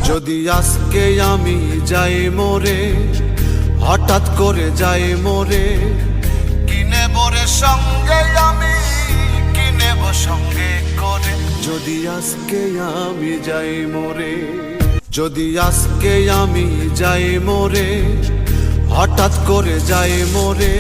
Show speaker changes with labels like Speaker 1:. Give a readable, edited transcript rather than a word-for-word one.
Speaker 1: যদি আজকে আমি যাই মরে, হঠাৎ করে যাই মরে, কিনে বরে সঙ্গে আমি কিনেব সঙ্গে করে। যদি আজকে আমি যাই মরে, যদি আজকে আমি যাই মরে, হঠাৎ করে যাই মরে,